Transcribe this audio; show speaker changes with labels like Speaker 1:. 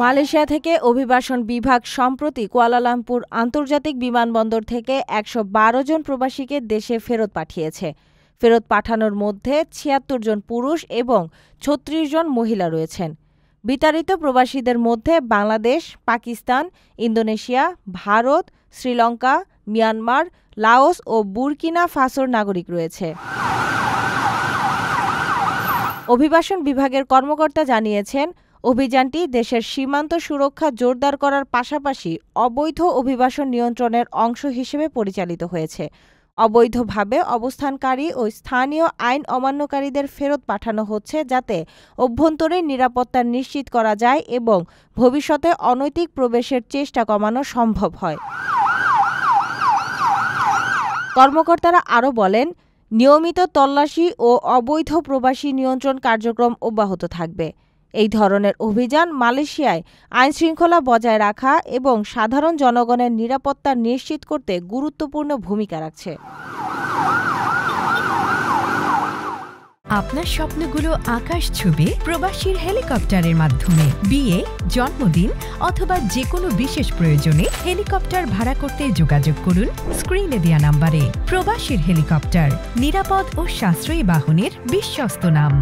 Speaker 1: Malaysia থেকে অভিবাসন বিভাগ সম্প্রতি কুয়ালালামপুর আন্তর্জাতিক বিমানবন্দর থেকে ১১২ জন প্রবাসীকে দেশে ফেরত পাঠিয়েছে। ফেরত পাঠানোর মধ্যে ৭৬ জন পুরুষ এবং ৩৬ জন মহিলা রয়েছেন। বিতাড়িত প্রবাসীদের মধ্যে Bangladesh, Pakistan, Indonesia, Bharat, Sri Lanka, Myanmar, Laos ও বুরকিনা ফাসোর নাগরিক রয়েছে। অভিবাসন বিভাগের কর্মকর্তা জানিয়েছেন, অভিযানটি দেশের সীমান্ত সুরক্ষা জোরদার করার পাশাপাশি অবৈধ অভিবাসন নিয়ন্ত্রণের অংশ হিসেবে পরিচালিত হয়েছে। অবৈধভাবে অবস্থানকারী ও স্থানীয় আইন অমান্যকারীদের ফেরত পাঠানো হচ্ছে যাতে অভ্যন্তরীণ নিরাপত্তা নিশ্চিত করা যায় এবং ভবিষ্যতে অনৈতিক প্রবেশের চেষ্টা কমানো সম্ভব হয়। কর্মকর্তারা আরও বলেন, নিয়মিত তল্লাশি ও অবৈধ প্রবাসী নিয়ন্ত্রণ কার্যক্রম অব্যাহত থাকবে। এই ধরনের অভিযান মালয়েশিয়ায় আইনশৃঙ্খলা বজায় রাখা এবং সাধারণ জনগণের নিরাপত্তা নিশ্চিত করতে গুরুত্বপূর্ণ ভূমিকা রাখছে।
Speaker 2: আপনার স্বপ্নগুলো আকাশ ছুবে প্রবাসীর হেলিকপ্টারের মাধ্যমে। বিয়ে, জন্মদিন অথবা যে কোনো বিশেষ প্রয়োজনে হেলিকপ্টার ভাড়া করতে যোগাযোগ করুন স্ক্রিনে দেয়া নাম্বারে। প্রবাসীর হেলিকপ্টার, নিরাপদ ও সাশ্রয়ী বাহনের বিশ্বস্ত নাম।